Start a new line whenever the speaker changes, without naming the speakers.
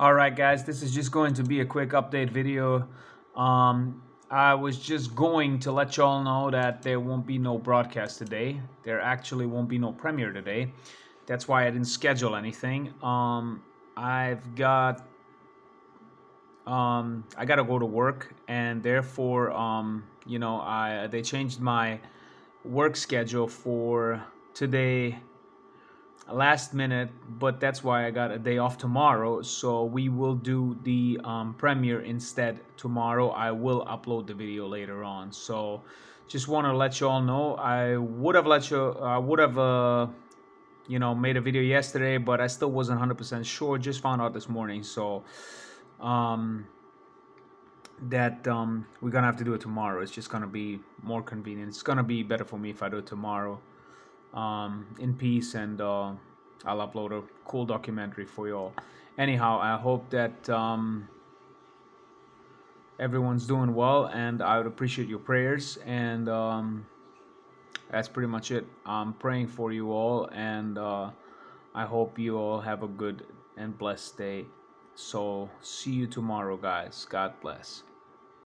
All right, guys, this is just going to be a quick update video. I was just going to let y'all know that there won't be no broadcast today. There actually won't be no premiere today. That's why I didn't schedule anything. I've got I gotta go to work, and therefore, I they changed my work schedule for today last minute, but that's why I got a day off tomorrow. So we will do the premiere instead tomorrow. I will upload the video later on. So just want to let you all know. I would have made a video yesterday, but I still wasn't 100% sure. Just found out this morning. So um, that we're gonna have to do it tomorrow. It's just gonna be more convenient. It's gonna be better for me if I do it tomorrow in peace, and I'll upload a cool documentary for you all. Anyhow, I hope that everyone's doing well, and I would appreciate your prayers. And that's pretty much it. I'm praying for you all, and I hope you all have a good and blessed day. So, see you tomorrow, guys. God bless.